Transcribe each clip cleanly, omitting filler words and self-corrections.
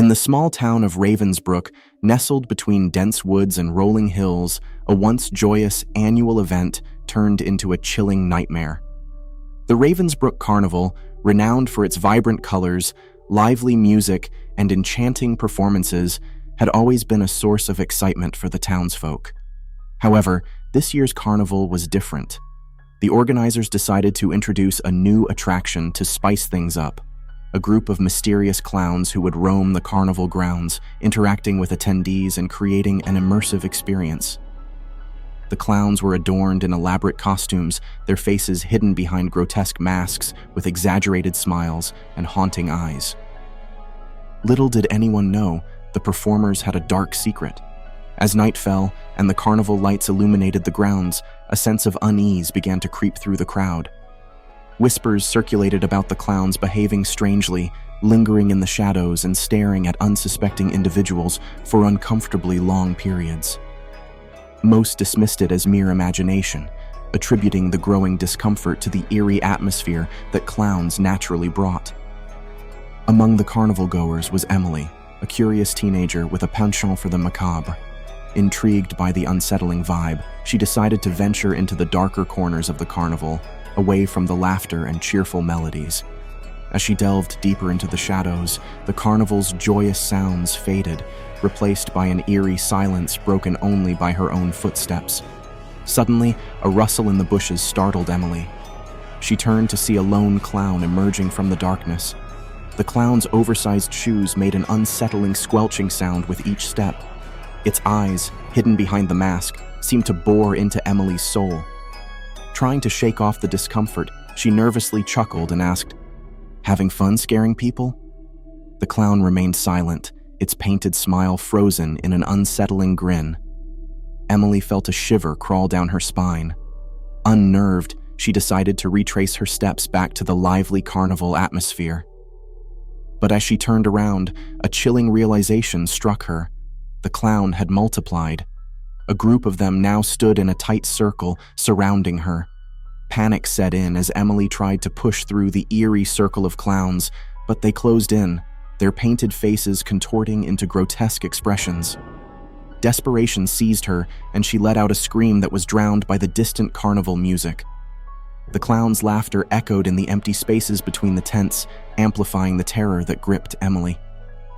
In the small town of Ravensbrook, nestled between dense woods and rolling hills, a once joyous annual event turned into a chilling nightmare. The Ravensbrook Carnival, renowned for its vibrant colors, lively music, and enchanting performances, had always been a source of excitement for the townsfolk. However, this year's carnival was different. The organizers decided to introduce a new attraction to spice things up. A group of mysterious clowns who would roam the carnival grounds, interacting with attendees and creating an immersive experience. The clowns were adorned in elaborate costumes, their faces hidden behind grotesque masks with exaggerated smiles and haunting eyes. Little did anyone know, the performers had a dark secret. As night fell and the carnival lights illuminated the grounds, a sense of unease began to creep through the crowd. Whispers circulated about the clowns behaving strangely, lingering in the shadows and staring at unsuspecting individuals for uncomfortably long periods. Most dismissed it as mere imagination, attributing the growing discomfort to the eerie atmosphere that clowns naturally brought. Among the carnival goers was Emily, a curious teenager with a penchant for the macabre. Intrigued by the unsettling vibe, she decided to venture into the darker corners of the carnival, away from the laughter and cheerful melodies. As she delved deeper into the shadows, the carnival's joyous sounds faded, replaced by an eerie silence broken only by her own footsteps. Suddenly, a rustle in the bushes startled Emily. She turned to see a lone clown emerging from the darkness. The clown's oversized shoes made an unsettling squelching sound with each step. Its eyes, hidden behind the mask, seemed to bore into Emily's soul. Trying to shake off the discomfort, she nervously chuckled and asked, "Having fun scaring people?" The clown remained silent, its painted smile frozen in an unsettling grin. Emily felt a shiver crawl down her spine. Unnerved, she decided to retrace her steps back to the lively carnival atmosphere. But as she turned around, a chilling realization struck her. The clown had multiplied. A group of them now stood in a tight circle, surrounding her. Panic set in as Emily tried to push through the eerie circle of clowns, but they closed in, their painted faces contorting into grotesque expressions. Desperation seized her, and she let out a scream that was drowned by the distant carnival music. The clowns' laughter echoed in the empty spaces between the tents, amplifying the terror that gripped Emily.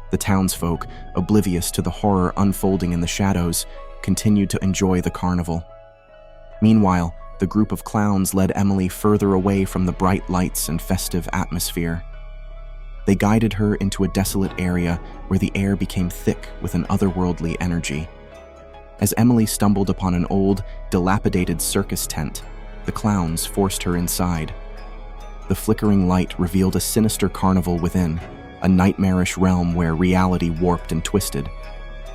The townsfolk, oblivious to the horror unfolding in the shadows, continued to enjoy the carnival. Meanwhile, the group of clowns led Emily further away from the bright lights and festive atmosphere. They guided her into a desolate area where the air became thick with an otherworldly energy. As Emily stumbled upon an old, dilapidated circus tent, the clowns forced her inside. The flickering light revealed a sinister carnival within, a nightmarish realm where reality warped and twisted.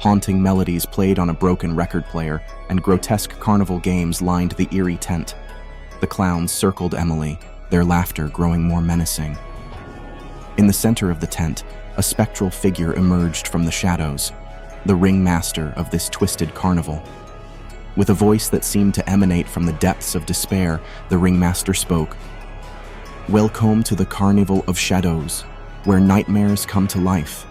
Haunting melodies played on a broken record player, and grotesque carnival games lined the eerie tent. The clowns circled Emily, their laughter growing more menacing. In the center of the tent, a spectral figure emerged from the shadows, the ringmaster of this twisted carnival. With a voice that seemed to emanate from the depths of despair, the ringmaster spoke. "Welcome to the Carnival of Shadows, where nightmares come to life."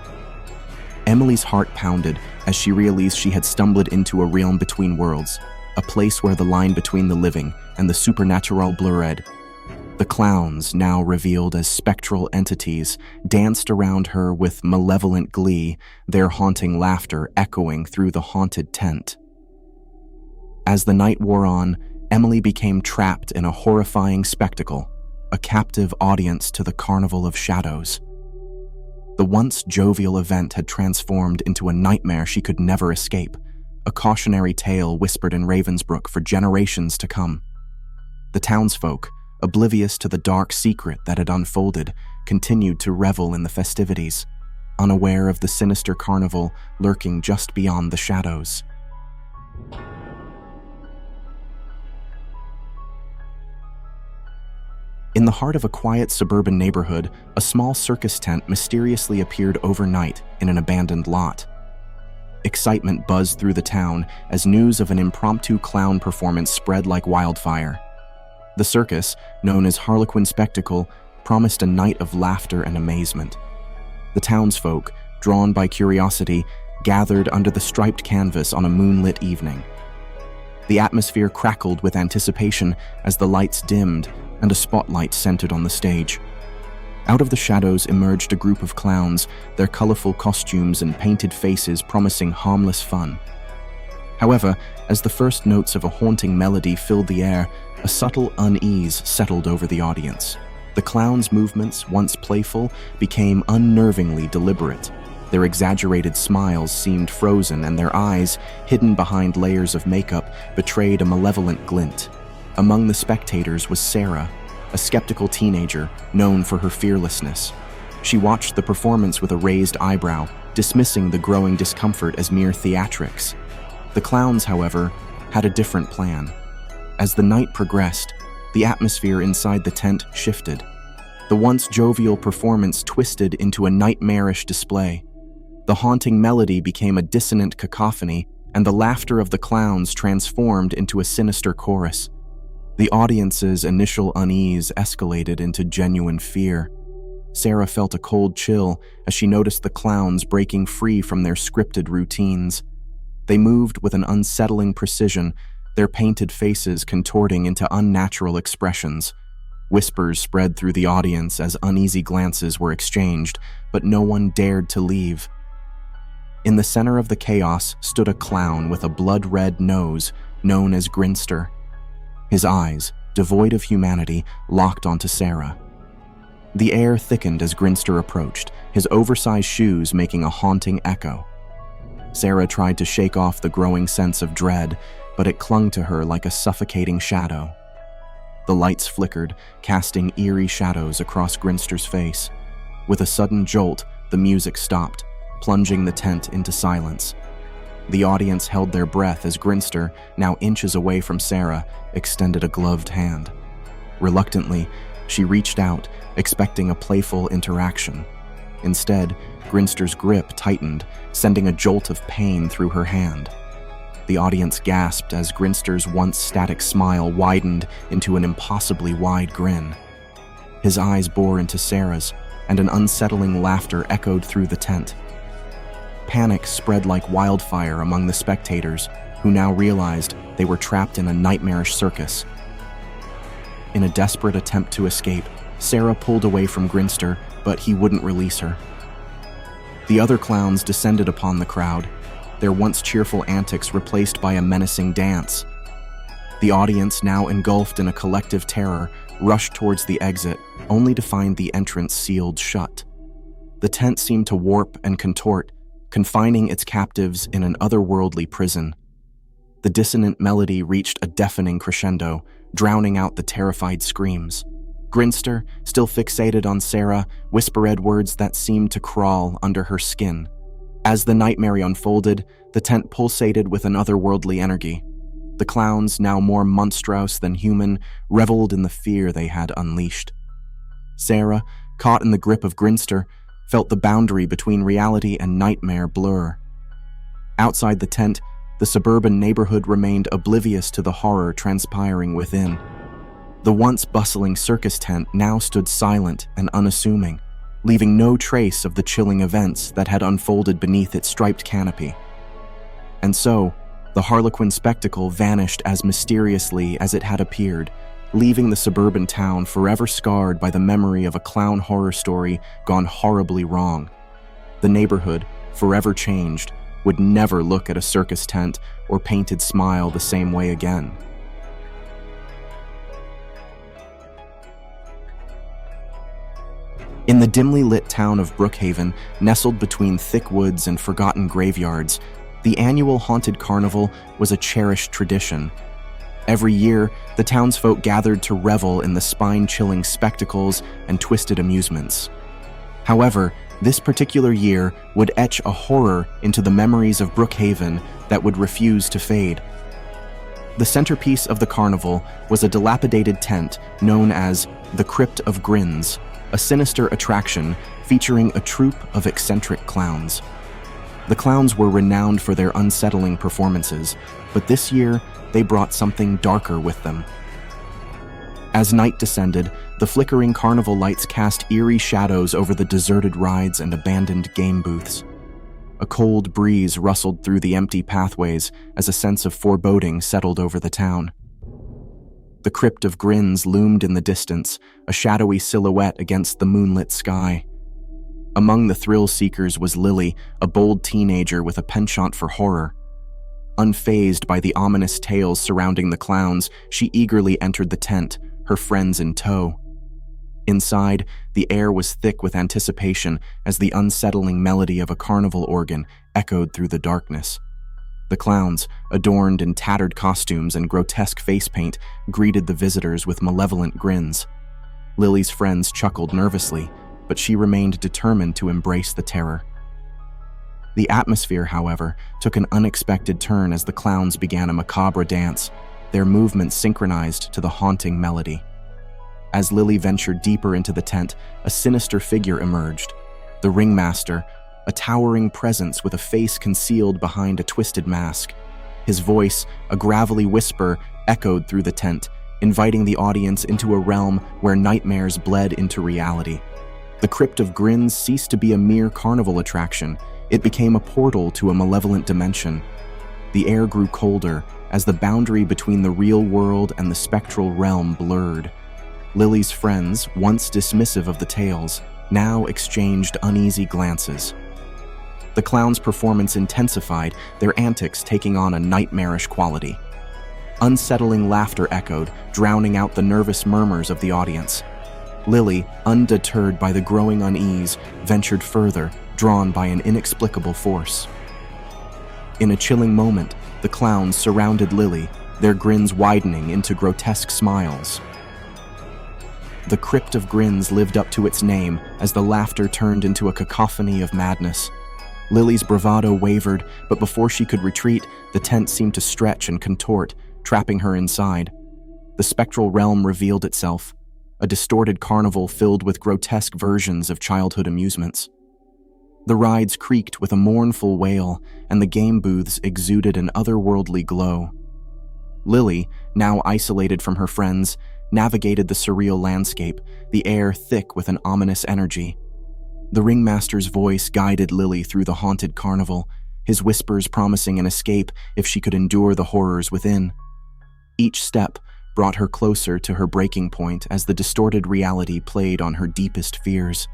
Emily's heart pounded as she realized she had stumbled into a realm between worlds, a place where the line between the living and the supernatural blurred. The clowns, now revealed as spectral entities, danced around her with malevolent glee, their haunting laughter echoing through the haunted tent. As the night wore on, Emily became trapped in a horrifying spectacle, a captive audience to the Carnival of Shadows. The once jovial event had transformed into a nightmare she could never escape, a cautionary tale whispered in Ravensbrook for generations to come. The townsfolk, oblivious to the dark secret that had unfolded, continued to revel in the festivities, unaware of the sinister carnival lurking just beyond the shadows. In the heart of a quiet suburban neighborhood, a small circus tent mysteriously appeared overnight in an abandoned lot. Excitement buzzed through the town as news of an impromptu clown performance spread like wildfire. The circus, known as Harlequin Spectacle, promised a night of laughter and amazement. The townsfolk, drawn by curiosity, gathered under the striped canvas on a moonlit evening. The atmosphere crackled with anticipation as the lights dimmed and a spotlight centered on the stage. Out of the shadows emerged a group of clowns, their colorful costumes and painted faces promising harmless fun. However, as the first notes of a haunting melody filled the air, a subtle unease settled over the audience. The clowns' movements, once playful, became unnervingly deliberate. Their exaggerated smiles seemed frozen, and their eyes, hidden behind layers of makeup, betrayed a malevolent glint. Among the spectators was Sarah, a skeptical teenager known for her fearlessness. She watched the performance with a raised eyebrow, dismissing the growing discomfort as mere theatrics. The clowns, however, had a different plan. As the night progressed, the atmosphere inside the tent shifted. The once jovial performance twisted into a nightmarish display. The haunting melody became a dissonant cacophony, and the laughter of the clowns transformed into a sinister chorus. The audience's initial unease escalated into genuine fear. Sarah felt a cold chill as she noticed the clowns breaking free from their scripted routines. They moved with an unsettling precision, their painted faces contorting into unnatural expressions. Whispers spread through the audience as uneasy glances were exchanged, but no one dared to leave. In the center of the chaos stood a clown with a blood-red nose, known as Grinster. His eyes, devoid of humanity, locked onto Sarah. The air thickened as Grinster approached, his oversized shoes making a haunting echo. Sarah tried to shake off the growing sense of dread, but it clung to her like a suffocating shadow. The lights flickered, casting eerie shadows across Grinster's face. With a sudden jolt, the music stopped, plunging the tent into silence. The audience held their breath as Grinster, now inches away from Sarah, extended a gloved hand. Reluctantly, she reached out, expecting a playful interaction. Instead, Grinster's grip tightened, sending a jolt of pain through her hand. The audience gasped as Grinster's once static smile widened into an impossibly wide grin. His eyes bore into Sarah's, and an unsettling laughter echoed through the tent. Panic spread like wildfire among the spectators, who now realized they were trapped in a nightmarish circus. In a desperate attempt to escape, Sarah pulled away from Grinster, but he wouldn't release her. The other clowns descended upon the crowd, their once cheerful antics replaced by a menacing dance. The audience, now engulfed in a collective terror, rushed towards the exit, only to find the entrance sealed shut. The tent seemed to warp and contort, confining its captives in an otherworldly prison. The dissonant melody reached a deafening crescendo, drowning out the terrified screams. Grinster, still fixated on Sarah, whispered words that seemed to crawl under her skin. As the nightmare unfolded, the tent pulsated with an otherworldly energy. The clowns, now more monstrous than human, reveled in the fear they had unleashed. Sarah, caught in the grip of Grinster, felt the boundary between reality and nightmare blur. Outside the tent, the suburban neighborhood remained oblivious to the horror transpiring within. The once bustling circus tent now stood silent and unassuming, leaving no trace of the chilling events that had unfolded beneath its striped canopy. And so, the Harlequin spectacle vanished as mysteriously as it had appeared, leaving the suburban town forever scarred by the memory of a clown horror story gone horribly wrong. The neighborhood, forever changed, would never look at a circus tent or painted smile the same way again. In the dimly lit town of Brookhaven, nestled between thick woods and forgotten graveyards, the annual Haunted Carnival was a cherished tradition. Every year, the townsfolk gathered to revel in the spine-chilling spectacles and twisted amusements. However, this particular year would etch a horror into the memories of Brookhaven that would refuse to fade. The centerpiece of the carnival was a dilapidated tent known as the Crypt of Grins, a sinister attraction featuring a troupe of eccentric clowns. The clowns were renowned for their unsettling performances, but this year they brought something darker with them. As night descended, the flickering carnival lights cast eerie shadows over the deserted rides and abandoned game booths. A cold breeze rustled through the empty pathways as a sense of foreboding settled over the town. The crypt of grins loomed in the distance, a shadowy silhouette against the moonlit sky. Among the thrill-seekers was Lily, a bold teenager with a penchant for horror. Unfazed by the ominous tales surrounding the clowns, she eagerly entered the tent, her friends in tow. Inside, the air was thick with anticipation as the unsettling melody of a carnival organ echoed through the darkness. The clowns, adorned in tattered costumes and grotesque face paint, greeted the visitors with malevolent grins. Lily's friends chuckled nervously, but she remained determined to embrace the terror. The atmosphere, however, took an unexpected turn as the clowns began a macabre dance, their movements synchronized to the haunting melody. As Lily ventured deeper into the tent, a sinister figure emerged. The ringmaster, a towering presence with a face concealed behind a twisted mask. His voice, a gravelly whisper, echoed through the tent, inviting the audience into a realm where nightmares bled into reality. The Crypt of Grins ceased to be a mere carnival attraction. It became a portal to a malevolent dimension. The air grew colder as the boundary between the real world and the spectral realm blurred. Lily's friends, once dismissive of the tales, now exchanged uneasy glances. The clown's performance intensified, their antics taking on a nightmarish quality. Unsettling laughter echoed, drowning out the nervous murmurs of the audience. Lily, undeterred by the growing unease, ventured further, drawn by an inexplicable force. In a chilling moment, the clowns surrounded Lily, their grins widening into grotesque smiles. The Crypt of Grins lived up to its name as the laughter turned into a cacophony of madness. Lily's bravado wavered, but before she could retreat, the tent seemed to stretch and contort, trapping her inside. The spectral realm revealed itself, a distorted carnival filled with grotesque versions of childhood amusements. The rides creaked with a mournful wail, and the game booths exuded an otherworldly glow. Lily, now isolated from her friends, navigated the surreal landscape, the air thick with an ominous energy. The ringmaster's voice guided Lily through the haunted carnival, his whispers promising an escape if she could endure the horrors within. Each step brought her closer to her breaking point as the distorted reality played on her deepest fears.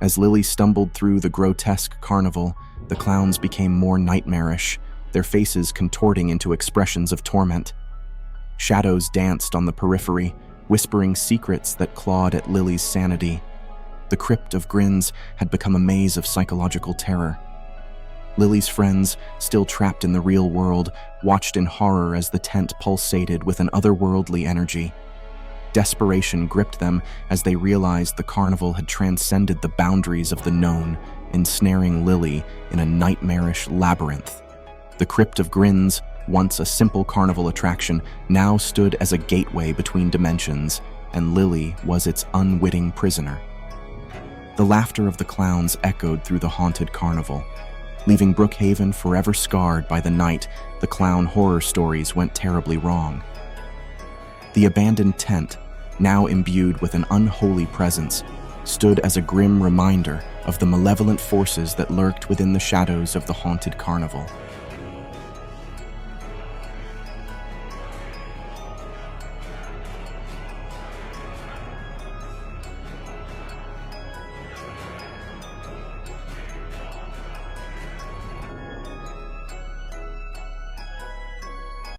As Lily stumbled through the grotesque carnival, the clowns became more nightmarish, their faces contorting into expressions of torment. Shadows danced on the periphery, whispering secrets that clawed at Lily's sanity. The Crypt of Grins had become a maze of psychological terror. Lily's friends, still trapped in the real world, watched in horror as the tent pulsated with an otherworldly energy. Desperation gripped them as they realized the carnival had transcended the boundaries of the known, ensnaring Lily in a nightmarish labyrinth. The Crypt of Grins, once a simple carnival attraction, now stood as a gateway between dimensions, and Lily was its unwitting prisoner. The laughter of the clowns echoed through the haunted carnival. Leaving Brookhaven forever scarred by the night the clown horror stories went terribly wrong. The abandoned tent, now imbued with an unholy presence, stood as a grim reminder of the malevolent forces that lurked within the shadows of the haunted carnival.